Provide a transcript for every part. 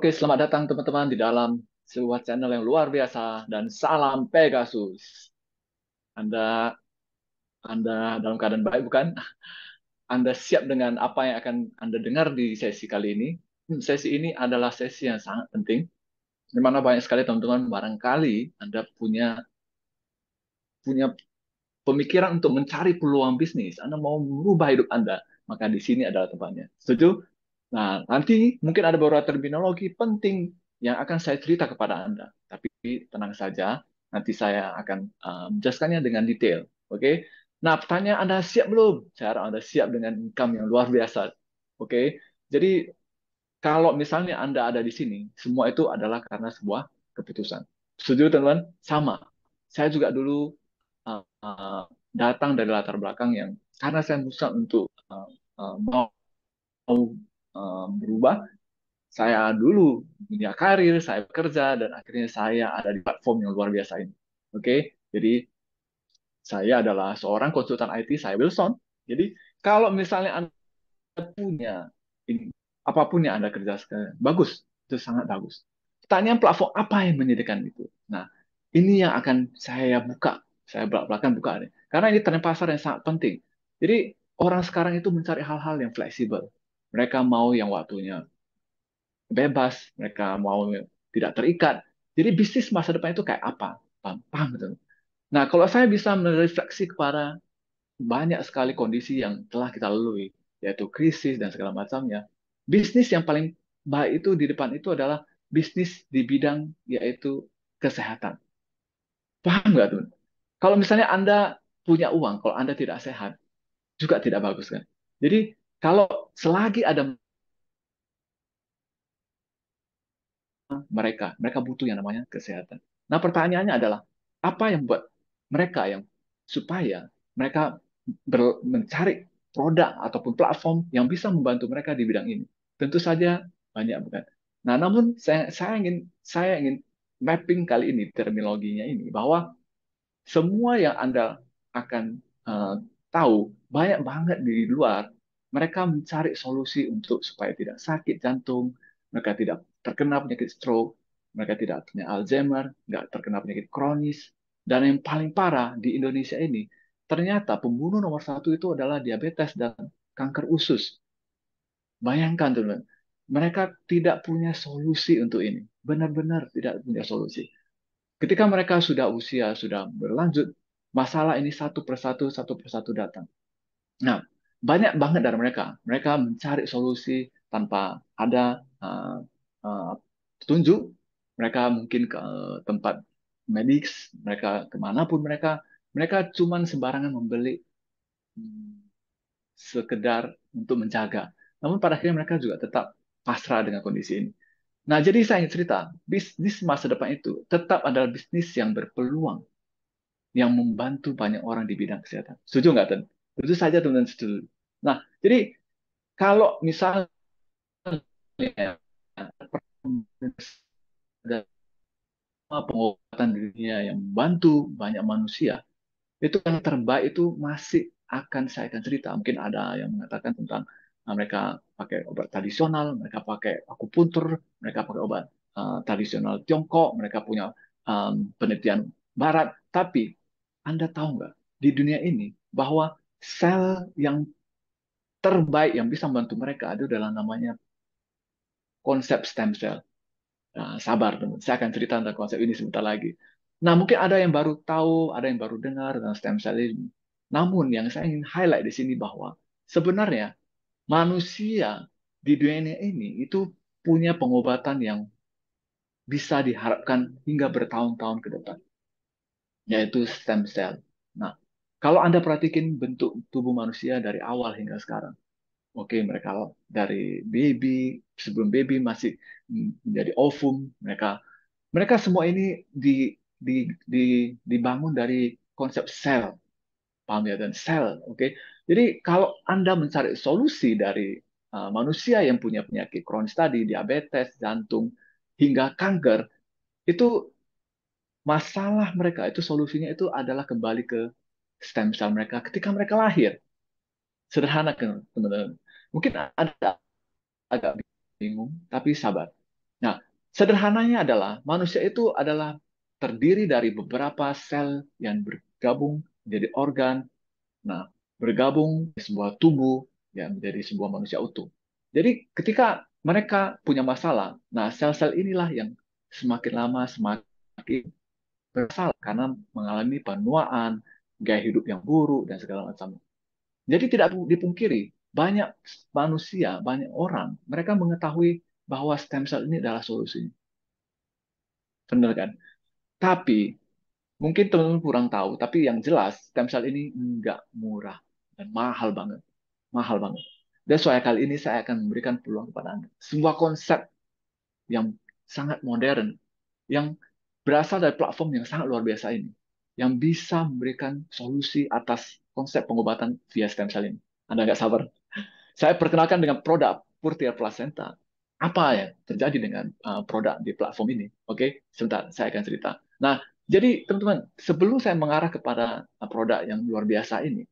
Oke, selamat datang teman-teman di dalam sebuah channel yang luar biasa dan salam Pegasus. Anda Anda dalam keadaan baik bukan? Anda siap dengan apa yang akan Anda dengar di sesi kali ini? Sesi ini adalah sesi yang sangat penting, di mana banyak sekali teman-teman barangkali Anda punya punya pemikiran untuk mencari peluang bisnis. Anda mau merubah hidup Anda, maka di sini adalah tempatnya. Setuju? Nah, nanti mungkin ada beberapa terminologi penting yang akan saya cerita kepada Anda. Tapi tenang saja, nanti saya akan menjelaskannya dengan detail. Oke? Nah, pertanyaan Anda siap belum? Saya harap Anda siap dengan income yang luar biasa. Oke? Jadi, kalau misalnya Anda ada di sini, semua itu adalah karena sebuah keputusan. Setuju, teman-teman? Sama. Saya juga dulu datang dari latar belakang yang karena saya memutuskan untuk mau berubah, saya dulu punya karir, saya bekerja, dan akhirnya saya ada di platform yang luar biasa ini. Oke, jadi saya adalah seorang konsultan IT, saya Wilson. Jadi kalau misalnya Anda punya ini, apapun yang Anda kerjakan, bagus, itu sangat bagus. Pertanyaan platform apa yang menyediakan itu? Nah, ini yang akan saya buka, saya belak-belakan buka nih. Karena ini tren pasar yang sangat penting. Jadi orang sekarang itu mencari hal-hal yang fleksibel. Mereka mau yang waktunya bebas, mereka mau tidak terikat. Jadi bisnis masa depan itu kayak apa? Paham, paham betul. Nah, kalau saya bisa merefleksi kepada banyak sekali kondisi yang telah kita lalui, yaitu krisis dan segala macamnya, bisnis yang paling baik itu di depan itu adalah bisnis di bidang yaitu kesehatan. Paham nggak tuh? Kalau misalnya Anda punya uang, kalau Anda tidak sehat, juga tidak bagus kan? Jadi kalau selagi ada mereka butuh yang namanya kesehatan. Nah, pertanyaannya adalah apa yang membuat mereka yang supaya mereka mencari produk ataupun platform yang bisa membantu mereka di bidang ini. Tentu saja banyak bukan. Nah, namun saya ingin mapping kali ini terminologinya ini bahwa semua yang Anda akan eh, tahu banyak banget di luar mereka mencari solusi untuk supaya tidak sakit jantung, mereka tidak terkena penyakit stroke, mereka tidak punya Alzheimer, nggak terkena penyakit kronis, dan yang paling parah di Indonesia ini ternyata pembunuh nomor satu itu adalah diabetes dan kanker usus. Bayangkan teman, mereka tidak punya solusi untuk ini, benar-benar tidak punya solusi. Ketika mereka sudah usia, sudah berlanjut, masalah ini satu persatu datang. Nah, banyak banget dari mereka. Mereka mencari solusi tanpa ada uh, petunjuk. Mereka mungkin ke tempat medis, mereka kemanapun mereka cuman sembarangan membeli hmm, sekedar untuk menjaga. Namun pada akhirnya mereka juga tetap pasrah dengan kondisi ini. Nah, jadi saya ingin cerita, bisnis masa depan itu tetap adalah bisnis yang berpeluang, yang membantu banyak orang di bidang kesehatan. Setuju nggak, Ten? Tentu saja, teman-teman, setuju. Nah, jadi kalau misalnya pengobatan di dunia yang membantu banyak manusia, itu yang terbaik itu masih akan saya akan cerita. Mungkin ada yang mengatakan tentang mereka pakai obat tradisional, mereka pakai akupuntur, mereka pakai obat tradisional Tiongkok, mereka punya penelitian Barat. Tapi Anda tahu nggak di dunia ini bahwa sel yang terbaik yang bisa membantu mereka itu adalah namanya konsep stem cell. Nah, sabar, teman. Saya akan cerita tentang konsep ini sebentar lagi. Nah, mungkin ada yang baru tahu, ada yang baru dengar tentang stem cell ini. Namun, yang saya ingin highlight di sini bahwa sebenarnya manusia di dunia ini itu punya pengobatan yang bisa diharapkan hingga bertahun-tahun ke depan, yaitu stem cell. Nah, kalau Anda perhatikan bentuk tubuh manusia dari awal hingga sekarang, oke, mereka dari baby, sebelum baby masih menjadi ovum, mereka mereka semua ini dibangun dari konsep sel, paham ya? Dan sel, oke. Jadi kalau Anda mencari solusi dari manusia yang punya penyakit kronis tadi, diabetes, jantung, hingga kanker, itu masalah mereka, itu solusinya itu adalah kembali ke stem cell mereka ketika mereka lahir. Sederhana kan, teman-teman. Mungkin ada agak bingung, tapi sabar. Nah, sederhananya adalah manusia itu adalah terdiri dari beberapa sel yang bergabung menjadi organ. Nah, bergabung di sebuah tubuh yang menjadi sebuah manusia utuh. Jadi ketika mereka punya masalah, nah sel-sel inilah yang semakin lama semakin bersalah karena mengalami penuaan, gaya hidup yang buruk dan segala macam. Jadi tidak dipungkiri, banyak manusia, banyak orang, mereka mengetahui bahwa stem cell ini adalah solusinya. Benar kan? Tapi mungkin teman-teman kurang tahu, tapi yang jelas stem cell ini nggak murah dan mahal banget. Mahal banget. Dan soal kali ini saya akan memberikan peluang kepada Anda. Sebuah konsep yang sangat modern, yang berasal dari platform yang sangat luar biasa ini, yang bisa memberikan solusi atas konsep pengobatan via stem cell ini. Anda nggak sabar? Saya perkenalkan dengan produk Purtia Placenta. Apa yang terjadi dengan produk di platform ini? Oke, sebentar, saya akan cerita. Nah, jadi teman-teman, sebelum saya mengarah kepada produk yang luar biasa ini,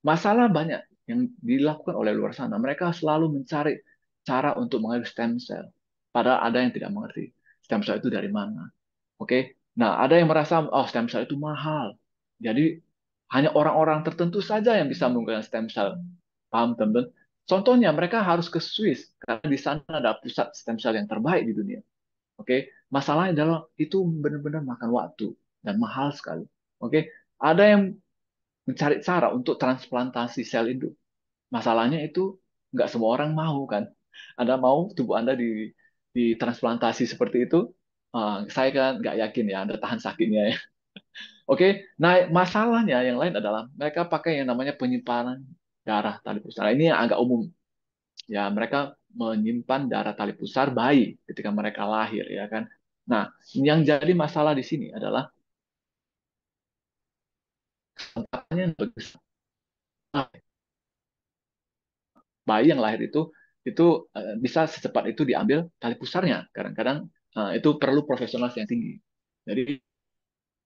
masalah banyak yang dilakukan oleh luar sana. Mereka selalu mencari cara untuk mengambil stem cell. Padahal ada yang tidak mengerti stem cell itu dari mana. Oke, nah ada yang merasa oh stem cell itu mahal. Jadi hanya orang-orang tertentu saja yang bisa menggunakan stem cell. Paham teman-teman? Contohnya mereka harus ke Swiss karena di sana ada pusat stem cell yang terbaik di dunia. Oke, masalahnya adalah itu benar-benar makan waktu dan mahal sekali. Oke, ada yang mencari cara untuk transplantasi sel induk. Masalahnya itu nggak semua orang mau kan. Anda mau tubuh Anda ditransplantasi seperti itu? Saya kan nggak yakin ya Anda tahan sakitnya ya. Oke, nah masalahnya yang lain adalah mereka pakai yang namanya penyimpanan darah tali pusar. Ini yang agak umum. Ya, mereka menyimpan darah tali pusar bayi ketika mereka lahir ya kan. Nah, yang jadi masalah di sini adalah katanya bayi yang lahir itu bisa secepat itu diambil tali pusarnya. Kadang-kadang itu perlu profesional yang tinggi. Jadi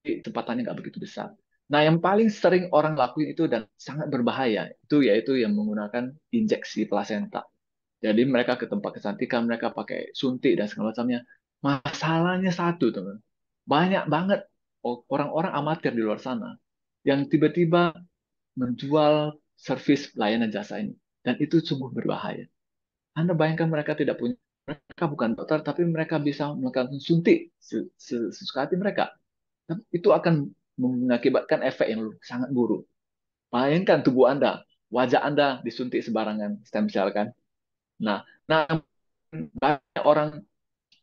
kecepatannya nggak begitu besar. Nah, yang paling sering orang lakuin itu dan sangat berbahaya itu yaitu yang menggunakan injeksi plasenta. Jadi mereka ke tempat kecantikan, mereka pakai suntik dan segala macamnya. Masalahnya satu, teman. Banyak banget orang-orang amatir di luar sana yang tiba-tiba menjual servis layanan jasa ini. Dan itu sungguh berbahaya. Anda bayangkan mereka tidak punya, mereka bukan dokter, tapi mereka bisa melakukan suntik sesuka hati mereka. Dan itu akan mengakibatkan efek yang sangat buruk. Bayangkan tubuh Anda, wajah Anda disuntik sebarangan stem cell kan. Nah, banyak orang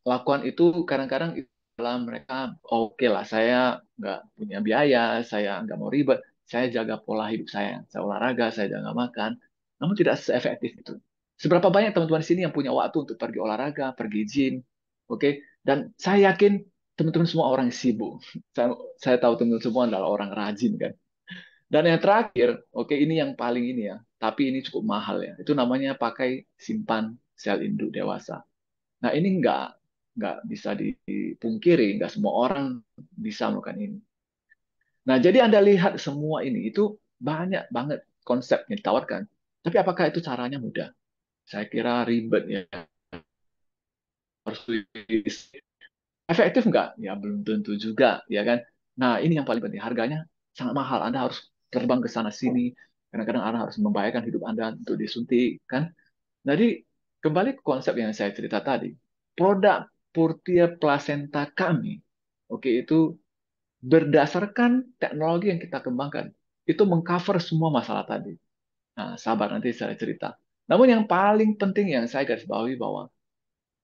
lakukan itu kadang-kadang itulah mereka oke lah saya nggak punya biaya, saya nggak mau ribet, saya jaga pola hidup saya olahraga, saya jaga makan, namun tidak seefektif itu. Seberapa banyak teman-teman di sini yang punya waktu untuk pergi olahraga, pergi gym, oke? Dan saya yakin teman-teman semua orang yang sibuk. Saya tahu teman-teman semua adalah orang rajin kan. Dan yang terakhir, oke ini yang paling ini ya, tapi ini cukup mahal ya. Itu namanya pakai simpan sel induk dewasa. Nah, ini nggak bisa dipungkiri, nggak semua orang bisa melakukan ini. Nah, jadi Anda lihat semua ini, itu banyak banget konsep yang ditawarkan. Tapi apakah itu caranya mudah? Saya kira ribet ya. Harus efektif nggak? Ya, belum tentu juga, ya kan? Nah, ini yang paling penting. Harganya sangat mahal. Anda harus terbang ke sana-sini. Kadang-kadang Anda harus membayarkan hidup Anda untuk disuntik, kan? Jadi, kembali ke konsep yang saya cerita tadi. Produk Purtia Placenta kami, oke, itu berdasarkan teknologi yang kita kembangkan. Itu mengcover semua masalah tadi. Nah, sabar nanti saya cerita. Namun yang paling penting yang saya garis bawahi bahwa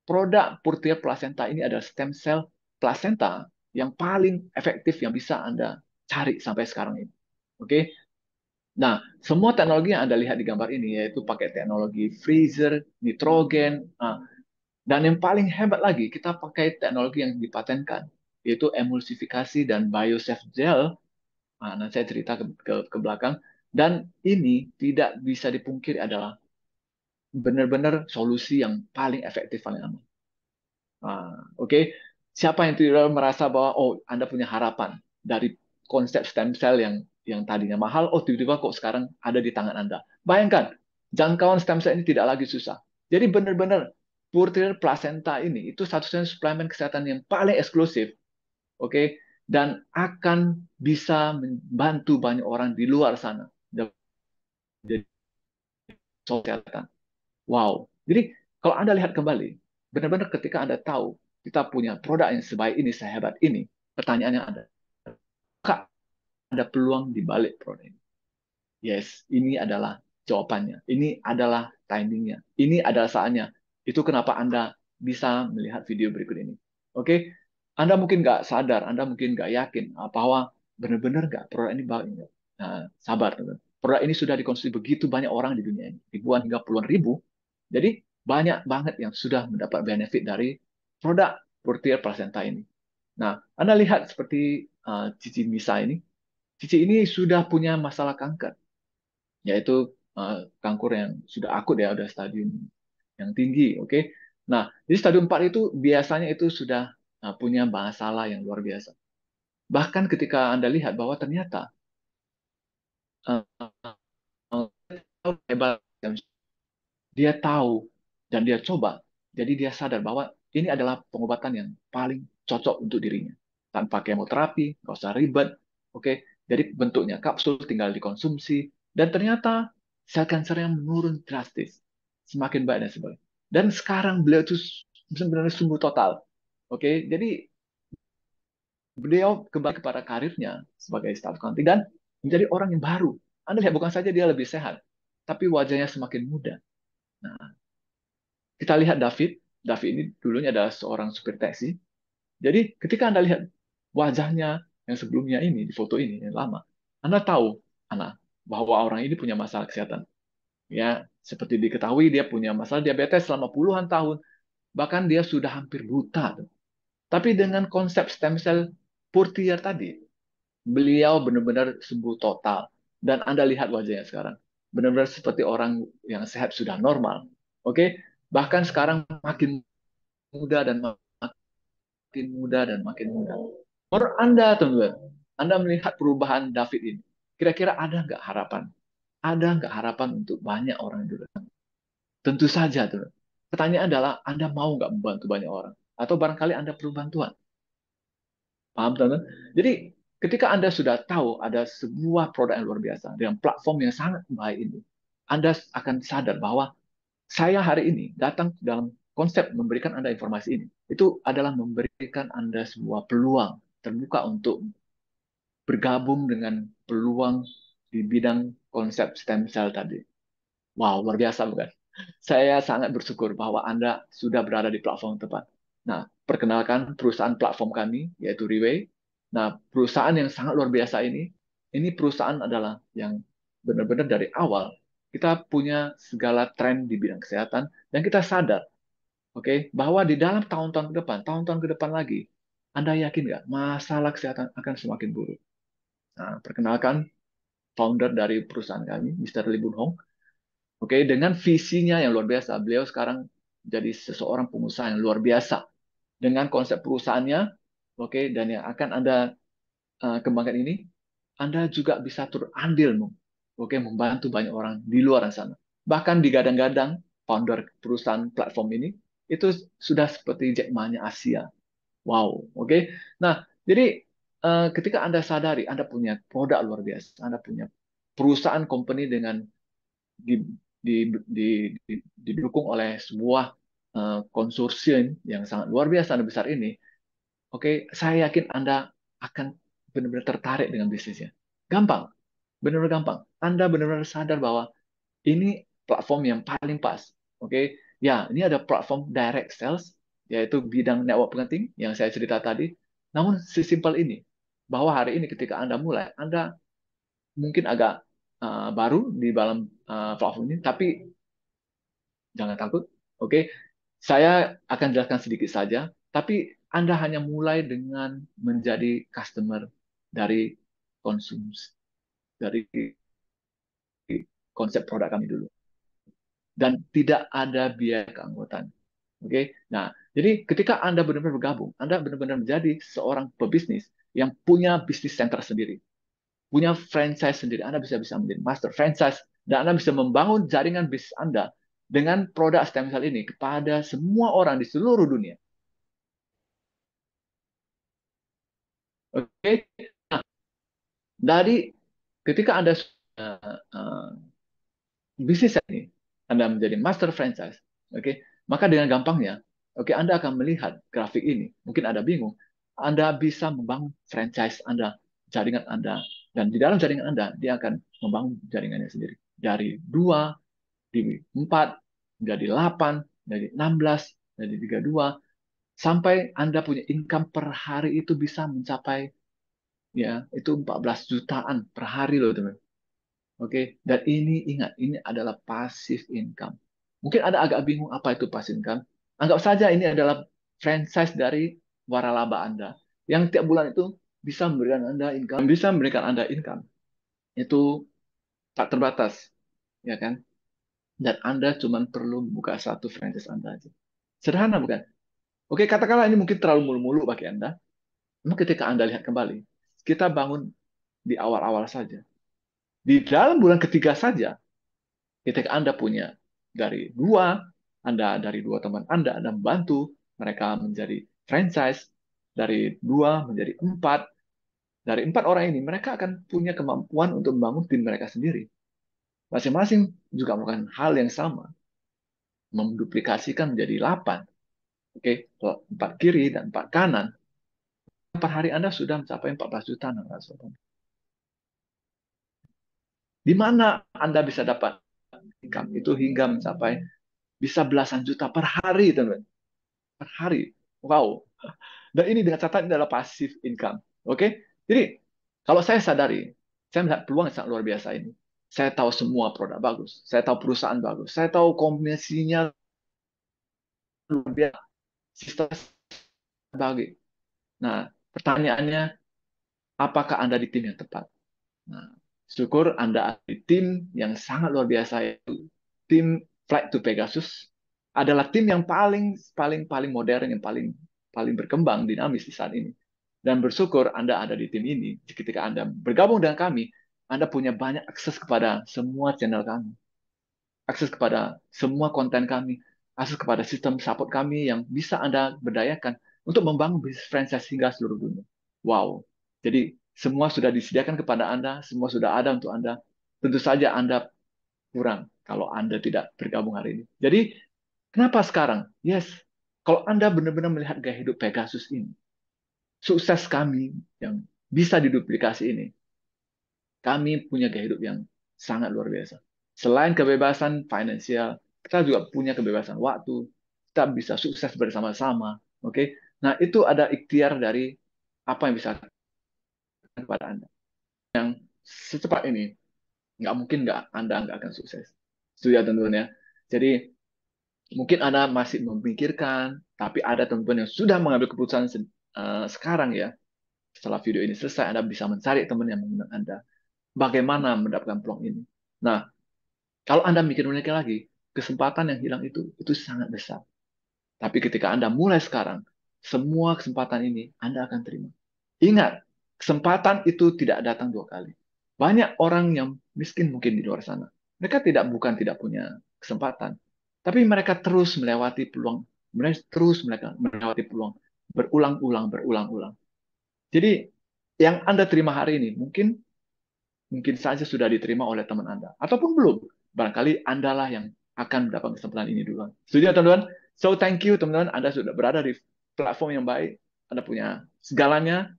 produk Purtia Placenta ini adalah stem cell placenta yang paling efektif yang bisa Anda cari sampai sekarang ini. Oke? Nah, semua teknologi yang Anda lihat di gambar ini yaitu pakai teknologi freezer, nitrogen, dan yang paling hebat lagi, kita pakai teknologi yang dipatenkan, yaitu emulsifikasi dan biosafe gel. Nah, nanti saya cerita ke belakang. Dan ini tidak bisa dipungkiri adalah benar-benar solusi yang paling efektif, paling aman. Oke, siapa yang tidak merasa bahwa oh Anda punya harapan dari konsep stem cell yang tadinya mahal, oh tiba-tiba kok sekarang ada di tangan Anda. Bayangkan, jangkauan stem cell ini tidak lagi susah. Jadi benar-benar Purtir Placenta ini itu satu-satunya suplemen kesehatan yang paling eksklusif, oke, dan akan bisa membantu banyak orang di luar sana. Jadi kesehatan. Wow. Jadi kalau Anda lihat kembali, benar-benar ketika Anda tahu kita punya produk yang sebaik ini, sehebat ini, pertanyaannya ada, apakah ada peluang di balik produk ini? Yes, ini adalah jawabannya. Ini adalah timingnya. Ini adalah saatnya. Itu kenapa Anda bisa melihat video berikut ini. Oke, Anda mungkin nggak sadar, Anda mungkin nggak yakin bahwa benar-benar nggak produk ini baik. Nah, sabar, teman. Produk ini sudah dikonsumsi begitu banyak orang di dunia ini, ribuan hingga puluhan ribu. Jadi banyak banget yang sudah mendapat benefit dari produk Purtier Placenta ini. Nah, Anda lihat seperti Cici Misa ini. Cici ini sudah punya masalah kanker, yaitu kanker yang sudah akut ya, udah stadium yang tinggi, oke. Nah, di stadium 4 itu biasanya itu sudah punya masalah yang luar biasa. Bahkan ketika Anda lihat bahwa ternyata uh, hebat, dia tahu dan dia coba, jadi dia sadar bahwa ini adalah pengobatan yang paling cocok untuk dirinya. Tanpa kemoterapi, nggak usah ribet, oke. Jadi bentuknya kapsul, tinggal dikonsumsi, dan ternyata sel kansernya menurun drastis, semakin baik dan sebagainya. Dan sekarang beliau itu benar-benar sembuh total, oke. Jadi beliau kembali kepada karirnya sebagai staf accounting dan menjadi orang yang baru. Anda lihat bukan saja dia lebih sehat, tapi wajahnya semakin muda. Nah, kita lihat David. David ini dulunya adalah seorang supir taksi. Jadi ketika Anda lihat wajahnya yang sebelumnya ini, di foto ini, yang lama, Anda tahu, bahwa orang ini punya masalah kesehatan. Ya, seperti diketahui dia punya masalah diabetes selama puluhan tahun, bahkan dia sudah hampir buta. Tapi dengan konsep stem cell Purtier tadi, beliau benar-benar sembuh total. Dan Anda lihat wajahnya sekarang. Benar-benar seperti orang yang sehat sudah normal. Oke, bahkan sekarang makin muda dan makin muda dan makin muda. Menurut Anda, teman-teman, Anda melihat perubahan David ini. Kira-kira ada nggak harapan? Ada nggak harapan untuk banyak orang di luar sana? Tentu saja, teman. Pertanyaan adalah, Anda mau nggak membantu banyak orang? Atau barangkali Anda perlu bantuan? Paham, teman-teman? Jadi, ketika Anda sudah tahu ada sebuah produk yang luar biasa dengan platform yang sangat baik ini, Anda akan sadar bahwa saya hari ini datang dalam konsep memberikan Anda informasi ini. Itu adalah memberikan Anda sebuah peluang terbuka untuk bergabung dengan peluang di bidang konsep stem cell tadi. Wow, luar biasa bukan? Saya sangat bersyukur bahwa Anda sudah berada di platform tepat. Nah, perkenalkan perusahaan platform kami, yaitu Reway. Nah, perusahaan yang sangat luar biasa ini perusahaan adalah yang benar-benar dari awal kita punya segala tren di bidang kesehatan dan kita sadar, oke, bahwa di dalam tahun-tahun ke depan lagi, Anda yakin nggak masalah kesehatan akan semakin buruk? Nah, perkenalkan founder dari perusahaan kami, Mr. Lee Boon Hong. Oke, dengan visinya yang luar biasa, beliau sekarang jadi seseorang pengusaha yang luar biasa dengan konsep perusahaannya, oke, dan yang akan Anda kembangkan ini, Anda juga bisa turut andil, oke, membantu banyak orang di luar sana. Bahkan digadang-gadang founder perusahaan platform ini itu sudah seperti Jack Ma-nya Asia. Wow, oke. Nah, jadi ketika Anda sadari Anda punya produk luar biasa, Anda punya perusahaan company dengan di, didukung oleh sebuah konsorsium yang sangat luar biasa dan besar ini, oke, saya yakin Anda akan benar-benar tertarik dengan bisnisnya. Gampang, benar-benar gampang. Anda benar-benar sadar bahwa ini platform yang paling pas. Oke, ya, ini ada platform direct sales, yaitu bidang network marketing yang saya cerita tadi. Namun sesimpel ini, bahwa hari ini ketika Anda mulai, Anda mungkin agak baru di dalam platform ini, tapi jangan takut. Oke, saya akan jelaskan sedikit saja, tapi Anda hanya mulai dengan menjadi customer dari konsumsi, dari konsep produk kami dulu. Dan tidak ada biaya keanggotaan. Oke, nah, jadi ketika Anda benar-benar bergabung, Anda benar-benar menjadi seorang pebisnis yang punya bisnis center sendiri, punya franchise sendiri. Anda bisa menjadi master franchise dan Anda bisa membangun jaringan bisnis Anda dengan produk stem cell ini kepada semua orang di seluruh dunia. Oke, dari ketika Anda bisnis ini, Anda menjadi master franchise, oke, maka dengan gampangnya, oke, Anda akan melihat grafik ini. Mungkin Anda bingung, Anda bisa membangun franchise Anda, jaringan Anda, dan di dalam jaringan Anda, dia akan membangun jaringannya sendiri. Dari 2, di 4, menjadi 8, menjadi 16, menjadi 32, sampai Anda punya income per hari itu bisa mencapai, ya, itu 14 jutaan per hari loh, teman. Oke, dan ini ingat, ini adalah passive income. Mungkin ada agak bingung apa itu passive income. Anggap saja ini adalah franchise dari waralaba Anda yang tiap bulan itu bisa memberikan Anda income. Itu tak terbatas, ya kan? Dan Anda cuma perlu buka satu franchise Anda aja. Sederhana bukan? Oke, katakanlah ini mungkin terlalu mulu-mulu bagi Anda. Namun ketika Anda lihat kembali, kita bangun di awal-awal saja. Di dalam bulan ketiga saja, ketika Anda punya dari dua, Anda dari dua teman Anda membantu mereka menjadi franchise, dari dua menjadi empat, dari empat orang ini mereka akan punya kemampuan untuk membangun tim mereka sendiri. Masing-masing juga melakukan hal yang sama, menduplikasikan menjadi 8. Oke, empat kiri dan empat kanan. Per hari Anda sudah mencapai 14 juta 600. Di mana Anda bisa dapat income itu hingga mencapai bisa belasan juta per hari, teman-teman. Per hari. Wow. Dan ini dengan catatan ini adalah passive income. Oke? Jadi, kalau saya sadari, saya melihat peluang yang sangat luar biasa ini. Saya tahu semua produk bagus. Saya tahu perusahaan bagus. Saya tahu kombinasinya luar biasa. Sistem bagus. Nah, pertanyaannya, apakah Anda di tim yang tepat? Nah, syukur Anda ada di tim yang sangat luar biasa, yaitu tim Flight to Pegasus. Adalah tim yang paling paling paling modern, yang paling paling berkembang dinamis di saat ini. Dan bersyukur Anda ada di tim ini. Ketika Anda bergabung dengan kami, Anda punya banyak akses kepada semua channel kami, akses kepada semua konten kami, akses kepada sistem support kami yang bisa Anda berdayakan untuk membangun bisnis franchise hingga seluruh dunia. Wow. Jadi semua sudah disediakan kepada Anda, semua sudah ada untuk Anda. Tentu saja Anda kurang kalau Anda tidak bergabung hari ini. Jadi kenapa sekarang? Yes, kalau Anda benar-benar melihat gaya hidup Pegasus ini, sukses kami yang bisa diduplikasi ini, kami punya gaya hidup yang sangat luar biasa. Selain kebebasan finansial, kita juga punya kebebasan waktu. Kita bisa sukses bersama-sama. Oke, nah itu ada ikhtiar dari apa yang bisa kepada Anda. Secepat ini, nggak mungkin Anda nggak akan sukses. Setuju ya teman-teman ya. Jadi mungkin Anda masih memikirkan, tapi ada teman-teman yang sudah mengambil keputusan sekarang ya. Setelah video ini selesai, Anda bisa mencari teman yang mengundang Anda. Bagaimana mendapatkan peluang ini? Nah, kalau Anda mikir-mikir lagi, kesempatan yang hilang itu sangat besar. Tapi ketika Anda mulai sekarang, semua kesempatan ini Anda akan terima. Ingat, kesempatan itu tidak datang dua kali. Banyak orang yang miskin mungkin di luar sana. Mereka bukan tidak punya kesempatan, tapi mereka terus melewati peluang. Mereka melewati peluang berulang-ulang, berulang-ulang. Jadi yang Anda terima hari ini mungkin saja sudah diterima oleh teman Anda. Ataupun belum. Barangkali Anda lah yang akan mendapat kesempatan ini duluan. Setuju ya, teman-teman? So, thank you, teman-teman. Anda sudah berada di platform yang baik. Anda punya segalanya.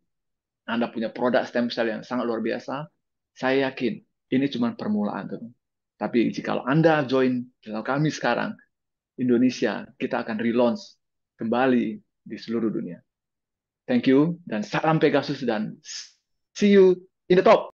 Anda punya produk stem cell yang sangat luar biasa. Saya yakin ini cuma permulaan, teman. Tapi jika Anda join channel kami sekarang, Indonesia, kita akan relaunch kembali di seluruh dunia. Thank you, dan salam Pegasus, dan see you in the top.